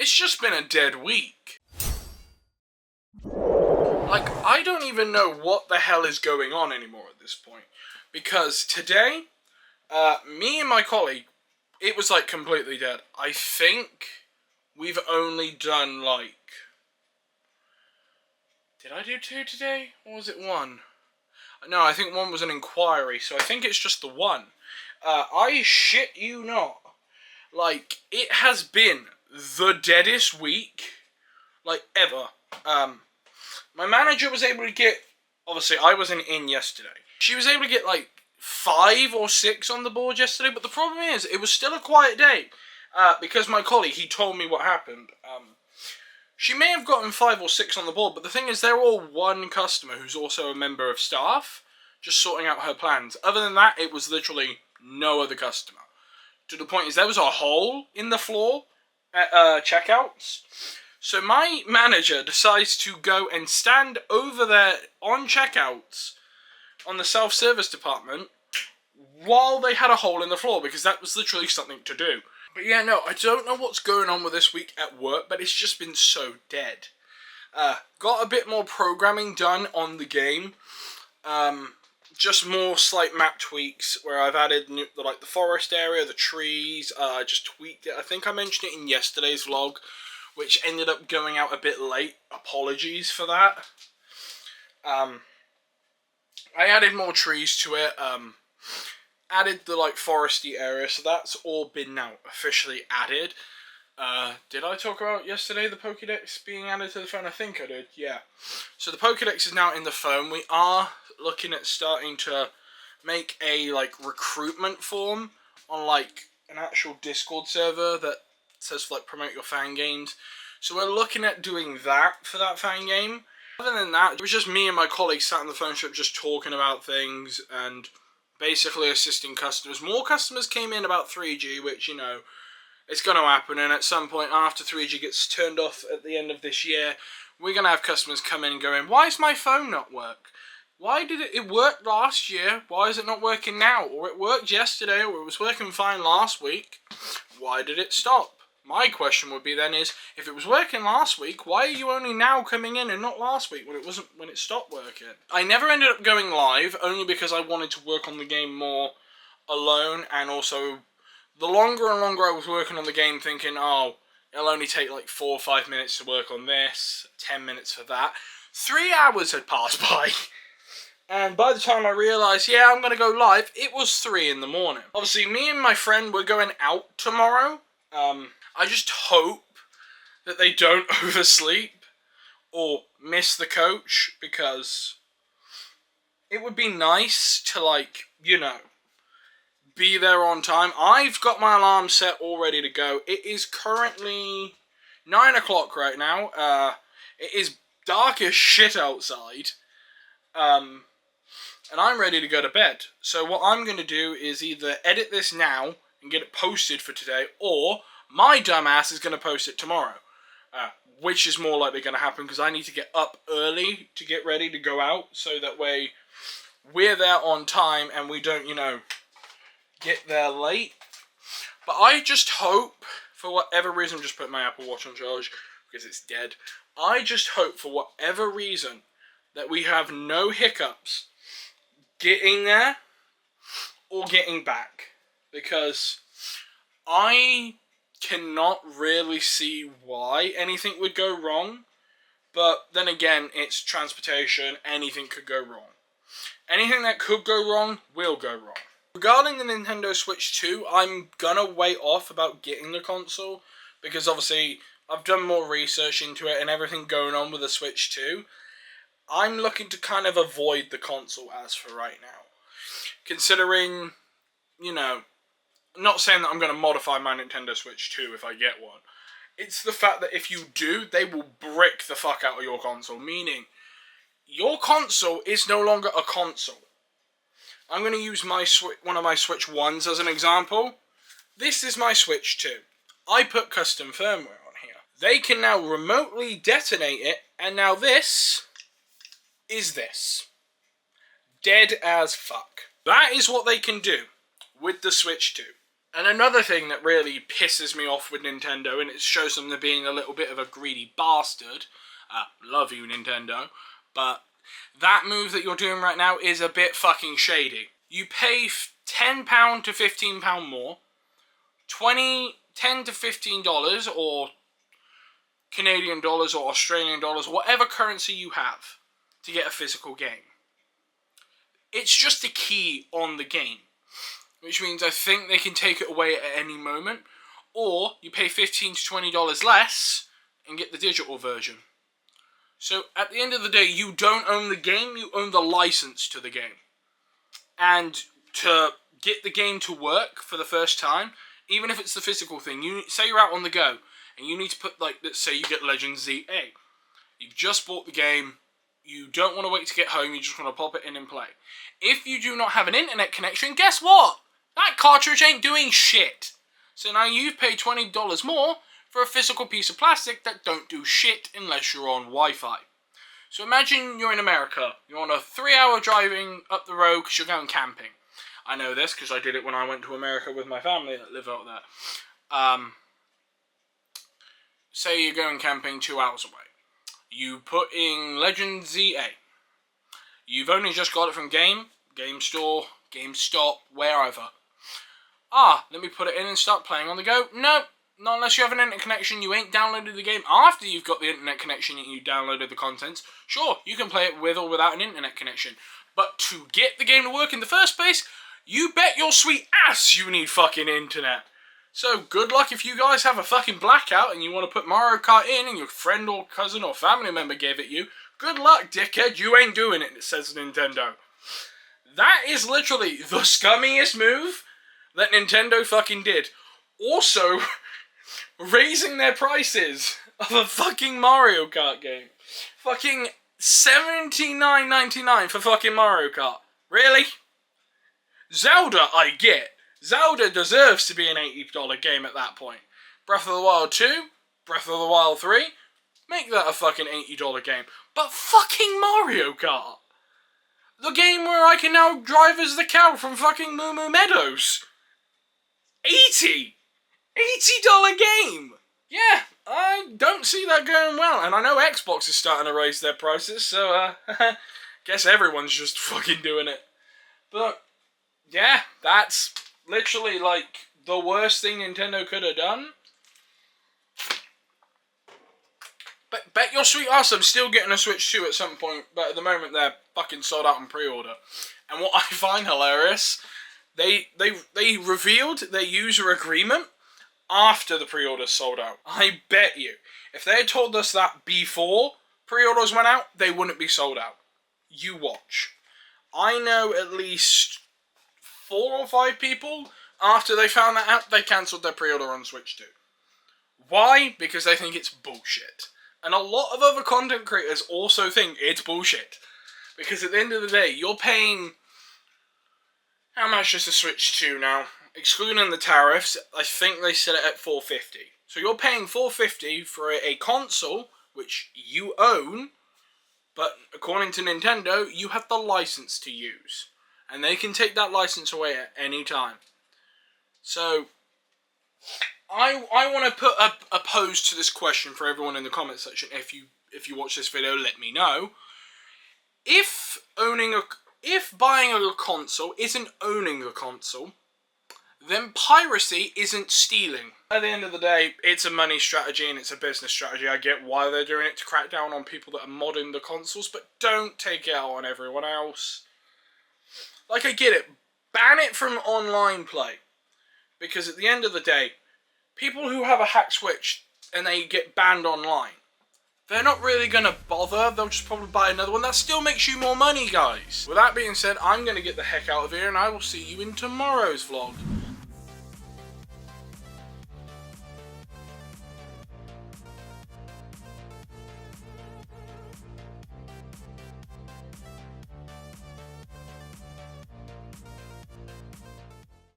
It's just been a dead week. Like, I don't even know what the hell is going on anymore at this point. Because today, me and my colleague, it was like completely dead. I think we've only done like... Did I do 2 today? Or was it 1? No, I think 1 was an inquiry, so I think it's just the 1. I shit you not. Like, it has been the deadest week, like, ever. My manager was able to get, obviously, I wasn't in yesterday. She was able to get, like, 5 or 6 on the board yesterday, but the problem is, it was still a quiet day. Because my colleague, he told me what happened. She may have gotten 5 or 6 on the board, but the thing is, they're all one customer who's also a member of staff, just sorting out her plans. Other than that, it was literally no other customer. To the point is, there was a hole in the floor at checkouts. So my manager decides to go and stand over there on checkouts on the self-service department while they had a hole in the floor, because that was literally something to do. But yeah, no, I don't know what's going on with this week at work, but it's just been so dead. Got a bit more programming done on the game. Just more slight map tweaks where I've added the forest area, the trees. I just tweaked it. I think I mentioned it in yesterday's vlog, which ended up going out a bit late. Apologies for that. I added more trees to it. Added the foresty area, so that's all been now officially added. Did I talk about yesterday the Pokédex being added to the phone? I think I did, yeah. So the Pokédex is now in the phone. We are looking at starting to make a recruitment form on an actual Discord server that says promote your fan games. So we're looking at doing that for that fan game. Other than that, it was just me and my colleagues sat in the phone shop just talking about things and basically assisting customers. More customers came in about 3G, which, you know, it's going to happen. And at some point after 3G gets turned off at the end of this year, we're going to have customers come in and going, why is my phone not work? Why did it work last year? Why is it not working now? Or it worked yesterday, or it was working fine last week. Why did it stop? My question would be then is, if it was working last week, why are you only now coming in and not last week when it stopped working? I never ended up going live, only because I wanted to work on the game more alone, and also the longer and longer I was working on the game thinking, oh, it'll only take 4 or 5 minutes to work on this, 10 minutes for that. 3 hours had passed by. And by the time I realised, yeah, I'm going to go live, it was 3 in the morning. Obviously, me and my friend were going out tomorrow. I just hope that they don't oversleep or miss the coach, because it would be nice to, you know, be there on time. I've got my alarm set all ready to go. It is currently 9 o'clock right now. It is dark as shit outside. And I'm ready to go to bed. So what I'm going to do is either edit this now and get it posted for today, or my dumbass is going to post it tomorrow. Which is more likely going to happen, because I need to get up early to get ready to go out, so that way we're there on time and we don't, you know, get there late. But I just hope, for whatever reason, I'm just putting my Apple Watch on charge because it's dead. I just hope, for whatever reason, that we have no hiccups getting there or getting back, because I cannot really see why anything would go wrong. But then again, it's transportation, anything could go wrong. Anything that could go wrong will go wrong. Regarding the Nintendo Switch 2, I'm gonna wait off about getting the console, because obviously I've done more research into it and everything going on with the Switch 2. I'm looking to kind of avoid the console as for right now. Considering, you know, I'm not saying that I'm going to modify my Nintendo Switch 2 if I get one. It's the fact that if you do, they will brick the fuck out of your console. Meaning, your console is no longer a console. I'm going to use one of my Switch 1s as an example. This is my Switch 2. I put custom firmware on here. They can now remotely detonate it, and now this is this. Dead as fuck. That is what they can do with the Switch 2. And another thing that really pisses me off with Nintendo, and it shows them they're being a little bit of a greedy bastard. Love you, Nintendo. But that move that you're doing right now is a bit fucking shady. You pay £10 to £15 more, $10 to $15, or Canadian dollars or Australian dollars, whatever currency you have, to get a physical game. It's just a key on the game, which means I think they can take it away at any moment, or you pay $15 to $20 less and get the digital version. So at the end of the day, you don't own the game, you own the license to the game. And to get the game to work for the first time, even if it's the physical thing, say you're out on the go, and you need to put, like, let's say you get Legend ZA. You've just bought the game, you don't want to wait to get home, you just want to pop it in and play. If you do not have an internet connection, guess what? That cartridge ain't doing shit. So now you've paid $20 more for a physical piece of plastic that don't do shit unless you're on Wi-Fi. So imagine you're in America. You're on a 3-hour driving up the road because you're going camping. I know this because I did it when I went to America with my family that live out there. Say you're going camping 2 hours away. You put in Legend ZA. You've only just got it from Game Store, GameStop, wherever. Let me put it in and start playing on the go. No, not unless you have an internet connection. You ain't downloaded the game after you've got the internet connection and you downloaded the contents. Sure, you can play it with or without an internet connection. But to get the game to work in the first place, you bet your sweet ass you need fucking internet. So good luck if you guys have a fucking blackout and you want to put Mario Kart in and your friend or cousin or family member gave it you. Good luck, dickhead. You ain't doing it, it says Nintendo. That is literally the scummiest move that Nintendo fucking did. Also, raising their prices of a fucking Mario Kart game. Fucking $79.99 for fucking Mario Kart. Really? Zelda, I get. Zelda deserves to be an $80 game at that point. Breath of the Wild 2, Breath of the Wild 3, make that a fucking $80 game. But fucking Mario Kart! The game where I can now drive as the cow from fucking Moo Moo Meadows. $80 game! Yeah, I don't see that going well. And I know Xbox is starting to raise their prices, so, guess everyone's just fucking doing it. But, yeah, that's literally, like, the worst thing Nintendo could have done. But bet your sweet ass I'm still getting a Switch 2 at some point, but at the moment they're fucking sold out on pre-order. And what I find hilarious, they revealed their user agreement after the pre-orders sold out. I bet you, if they had told us that before pre-orders went out, they wouldn't be sold out. You watch. I know at least 4 or 5 people, after they found that out, they cancelled their pre-order on Switch 2. Why? Because they think it's bullshit. And a lot of other content creators also think it's bullshit. Because at the end of the day, you're paying... How much is the Switch 2 now? Excluding the tariffs, I think they set it at $450. So you're paying $450 for a console, which you own, but according to Nintendo, you have the license to use. And they can take that license away at any time. So, I want to put a pose to this question for everyone in the comment section. If you watch this video, let me know. If buying a console isn't owning a console, then piracy isn't stealing. At the end of the day, it's a money strategy and it's a business strategy. I get why they're doing it, to crack down on people that are modding the consoles, but don't take it out on everyone else. Like, I get it. Ban it from online play. Because at the end of the day, people who have a hack Switch and they get banned online, they're not really going to bother. They'll just probably buy another one. That still makes you more money, guys. With that being said, I'm going to get the heck out of here and I will see you in tomorrow's vlog.